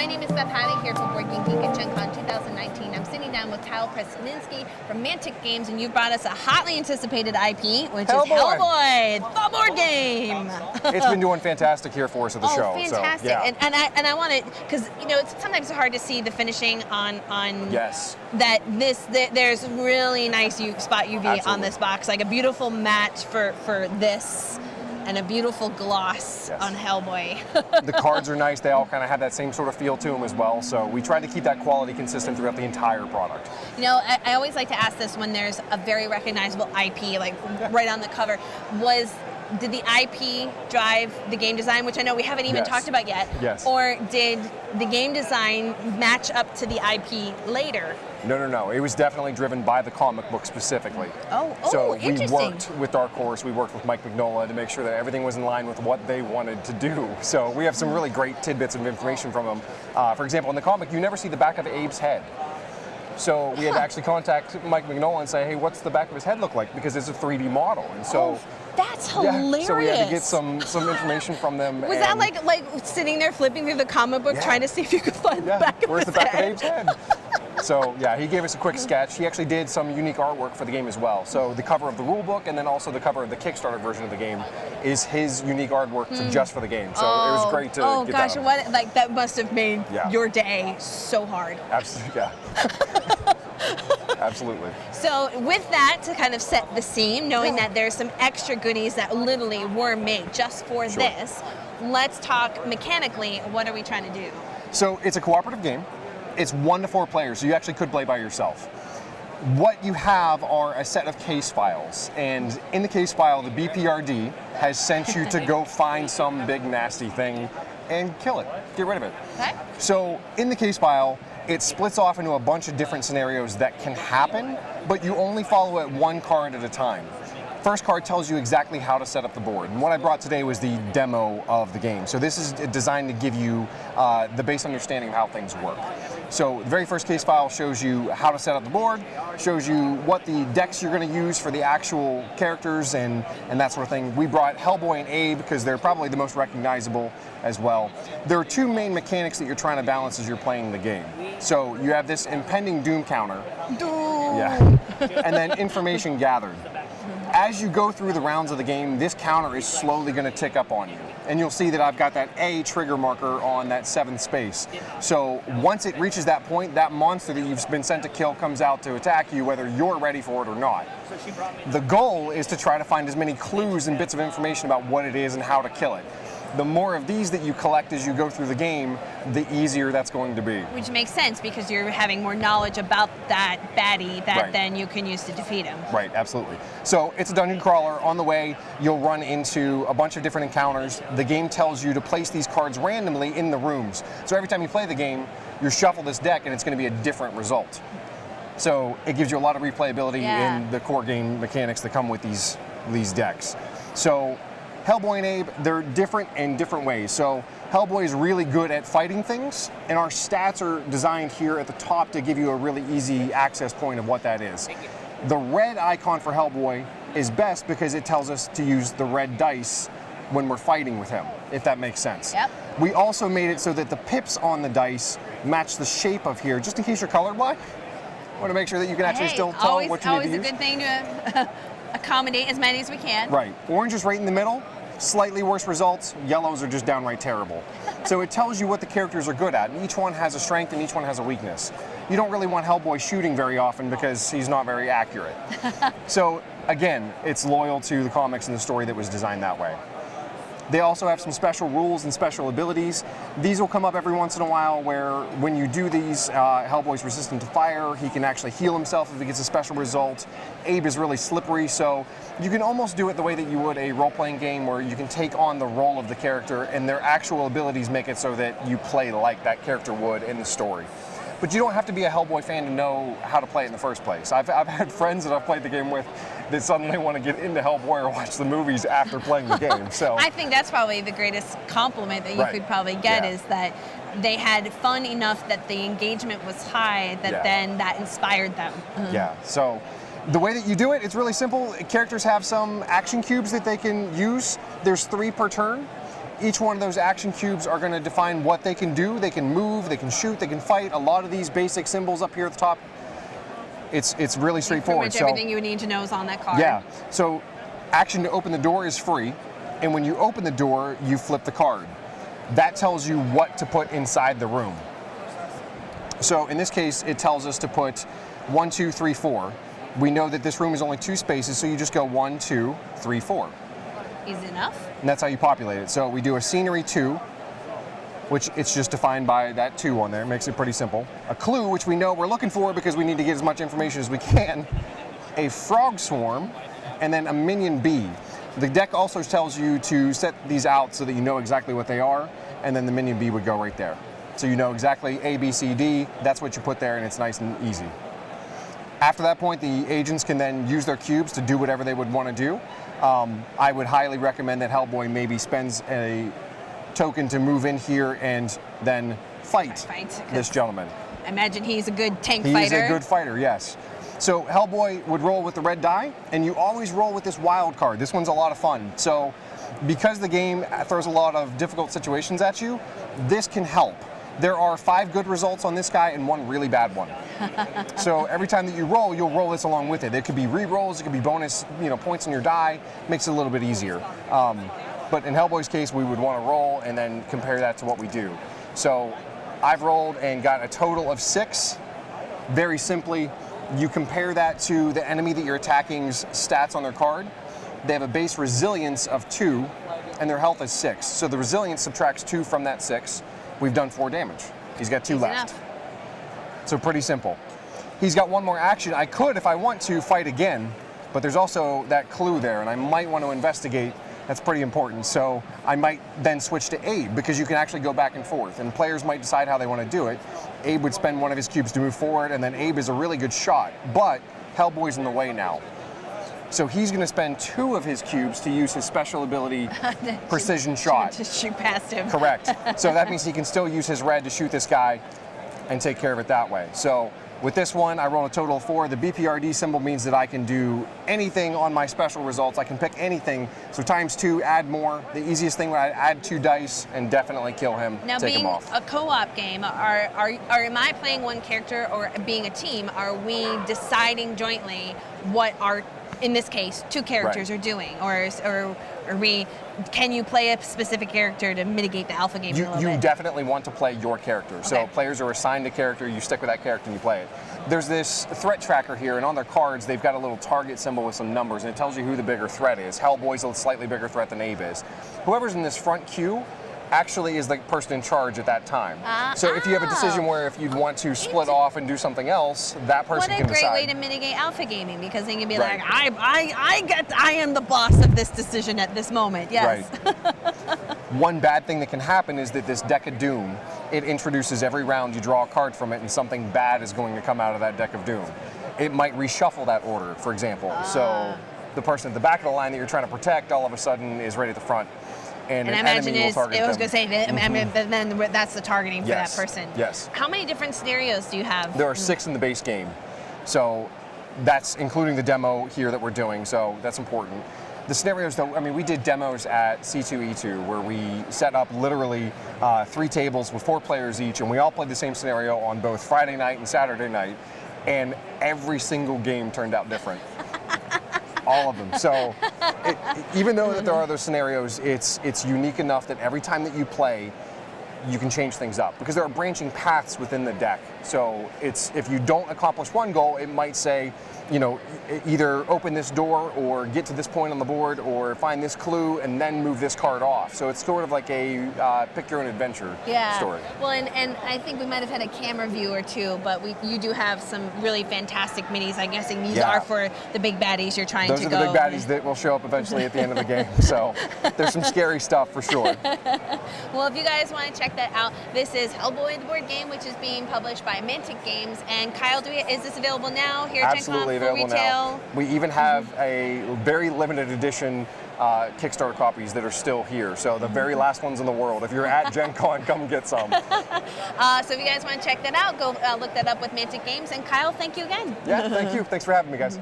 My name is Beth Haddock here from BoardGameGeek at Gen Con 2019. I'm sitting down with Kyle Prestininski from Mantic Games, and you brought us a hotly anticipated IP, which Hellboy. is Hellboy, the board game. It's been doing fantastic here for us at the show. Fantastic! So, yeah. And I want to, because it's sometimes hard to see the finishing on Yes. that there's really nice spot UV Absolutely. on this box, like a beautiful match for this. And a beautiful gloss on Hellboy. The cards are nice. They all kind of have that same sort of feel to them as well. So we tried to keep that quality consistent throughout the entire product. You know, I always like to ask this when there's a very recognizable IP, like right on the cover. Did the IP drive the game design, which I know we haven't even talked about yet? Yes. Or did the game design match up to the IP later? No. It was definitely driven by the comic book specifically. So we worked with Dark Horse, we worked with Mike Mignola to make sure that everything was in line with what they wanted to do. So we have some really great tidbits of information from them. For example, in the comic, you never see the back of Abe's head. So we had to actually contact Mike Mignola and say, hey, what's the back of his head look like? Because it's a 3D model. And so that's hilarious. So we had to get some information from them. Was that like sitting there flipping through the comic book trying to see if you could find the back of Where's his the back head? of Abe's head? So yeah, he gave us a quick sketch. He actually did some unique artwork for the game as well. So the cover of the rule book and then also the cover of the Kickstarter version of the game is his unique artwork just for the game. So it was great to get gosh, that. that must have made your day so hard. Absolutely, yeah. Absolutely. So with that, to kind of set the scene, knowing that there's some extra goodies that literally were made just for this, let's talk mechanically, what are we trying to do? So it's a cooperative game. It's 1 to 4 players, so you actually could play by yourself. What you have are a set of case files, and in the case file, the BPRD has sent you to go find some big nasty thing and kill it, get rid of it. Okay. So in the case file, it splits off into a bunch of different scenarios that can happen, but you only follow it 1 card at a time. First card tells you exactly how to set up the board. And what I brought today was the demo of the game. So this is designed to give you the base understanding of how things work. So the very first case file shows you how to set up the board, shows you what the decks you're going to use for the actual characters and that sort of thing. We brought Hellboy and Abe because they're probably the most recognizable as well. There are 2 main mechanics that you're trying to balance as you're playing the game. So you have this impending doom counter. Doom! Yeah. And then information gathered. As you go through the rounds of the game, this counter is slowly going to tick up on you. And you'll see that I've got that A trigger marker on that 7th space. So once it reaches that point, that monster that you've been sent to kill comes out to attack you, whether you're ready for it or not. The goal is to try to find as many clues and bits of information about what it is and how to kill it. The more of these that you collect as you go through the game, the easier that's going to be. Which makes sense because you're having more knowledge about that baddie that then you can use to defeat him. Right, absolutely. So it's a dungeon crawler. On the way, you'll run into a bunch of different encounters. The game tells you to place these cards randomly in the rooms. So every time you play the game, you shuffle this deck and it's going to be a different result. So it gives you a lot of replayability in the core game mechanics that come with these decks. So Hellboy and Abe, they're different in different ways. So Hellboy is really good at fighting things, and our stats are designed here at the top to give you a really easy access point of what that is. The red icon for Hellboy is best because it tells us to use the red dice when we're fighting with him, if that makes sense. Yep. We also made it so that the pips on the dice match the shape of here, just in case you're colorblind. I want to make sure that you can actually still tell what you need to use. Always a good thing to accommodate as many as we can. Right. Orange is right in the middle. Slightly worse results. Yellows are just downright terrible. So it tells you what the characters are good at, and each one has a strength and each one has a weakness. You don't really want Hellboy shooting very often because he's not very accurate. So again, it's loyal to the comics and the story that was designed that way. They also have some special rules and special abilities. These will come up every once in a while where when you do these, Hellboy's resistant to fire. He can actually heal himself if he gets a special result. Abe is really slippery, so you can almost do it the way that you would a role-playing game where you can take on the role of the character and their actual abilities make it so that you play like that character would in the story. But you don't have to be a Hellboy fan to know how to play it in the first place. I've had friends that I've played the game with that suddenly want to get into Hellboy or watch the movies after playing the game. So I think that's probably the greatest compliment that you could probably get is that they had fun enough that the engagement was high that then that inspired them. Yeah, so the way that you do it, it's really simple. Characters have some action cubes that they can use. There's 3 per turn. each one of those action cubes are going to define what they can do. They can move, they can shoot, they can fight. A lot of these basic symbols up here at the top, it's really straightforward. Pretty much everything you would need to know is on that card. Yeah. So action to open the door is free, and when you open the door, you flip the card. That tells you what to put inside the room. So in this case, it tells us to put 1, 2, 3, 4. We know that this room is only 2 spaces, so you just go 1, 2, 3, 4. Easy enough. And that's how you populate it. So we do a scenery 2, which it's just defined by that 2 on there. Makes it pretty simple. A clue, which we know we're looking for because we need to get as much information as we can. A frog swarm, and then a minion bee. The deck also tells you to set these out so that you know exactly what they are, and then the minion bee would go right there. So you know exactly A, B, C, D, that's what you put there, and it's nice and easy. After that point, the agents can then use their cubes to do whatever they would want to do. I would highly recommend that Hellboy maybe spends a token to move in here and then fight this gentleman. I imagine he's a good tank fighter. He's a good fighter, yes. So Hellboy would roll with the red die, and you always roll with this wild card. This one's a lot of fun. So because the game throws a lot of difficult situations at you, this can help. There are 5 good results on this guy and 1 really bad one. So every time that you roll, you'll roll this along with it. It could be re-rolls, it could be bonus, points on your die. Makes it a little bit easier. But in Hellboy's case, we would want to roll and then compare that to what we do. So I've rolled and got a total of 6. Very simply, you compare that to the enemy that you're attacking's stats on their card. They have a base resilience of 2, and their health is 6. So the resilience subtracts 2 from that 6. We've done 4 damage. He's got 2 left. Enough. So pretty simple. He's got 1 more action. I could, if I want to, fight again, but there's also that clue there, and I might want to investigate. That's pretty important. So I might then switch to Abe, because you can actually go back and forth, and players might decide how they want to do it. Abe would spend 1 of his cubes to move forward, and then Abe is a really good shot, but Hellboy's in the way now. So he's going to spend 2 of his cubes to use his special ability, precision shot. Just shoot past him. Correct. So that means he can still use his red to shoot this guy and take care of it that way. So with this one, I rolled a total of 4. The BPRD symbol means that I can do anything on my special results. I can pick anything. So times 2, add more. The easiest thing would add 2 dice and definitely kill him, Now, take him being off. a co-op game, am I playing one character, or being a team, are we deciding jointly what our, in this case, 2 characters are doing, or can you play a specific character to mitigate the alpha game a little bit? You definitely want to play your character. Okay. So players are assigned a character, you stick with that character and you play it. There's this threat tracker here, and on their cards they've got a little target symbol with some numbers, and it tells you who the bigger threat is. Hellboy's a slightly bigger threat than Abe is. Whoever's in this front queue actually is the person in charge at that time. So if you have a decision where if you'd want to split off and do something else, that person can decide. What a great way to mitigate alpha gaming, because they can be like, I am the boss of this decision at this moment. Yes. Right. One bad thing that can happen is that this deck of doom, it introduces every round you draw a card from it, and something bad is going to come out of that deck of doom. It might reshuffle that order, for example. So the person at the back of the line that you're trying to protect all of a sudden is right at the front. And I imagine I was going to say, then that's the targeting for that person. Yes. How many different scenarios do you have? There are 6 in the base game. So that's including the demo here that we're doing, so that's important. The scenarios, though, I mean, we did demos at C2E2 where we set up literally 3 tables with 4 players each, and we all played the same scenario on both Friday night and Saturday night, and every single game turned out different. All of them. So even though that there are those scenarios, it's unique enough that every time that you play, you can change things up, because there are branching paths within the deck. So if you don't accomplish one goal, it might say, either open this door or get to this point on the board or find this clue and then move this card off. So it's sort of like a pick your own adventure story. Well, and I think we might have had a camera view or 2, but you do have some really fantastic minis. I'm guessing these are for the big baddies you're trying to go. Those are the big baddies that will show up eventually at the end of the game. So there's some scary stuff for sure. Well, if you guys want to check that out, this is Hellboy the board game, which is being published by Mantic Games. And Kyle, is this available now here at Absolutely Gen Con for available retail? now. We even have a very limited edition Kickstarter copies that are still here. So the very last ones in the world. If you're at Gen Con, come get some. So if you guys want to check that out, go look that up with Mantic Games. And Kyle, thank you again. Yeah, thank you. Thanks for having me, guys.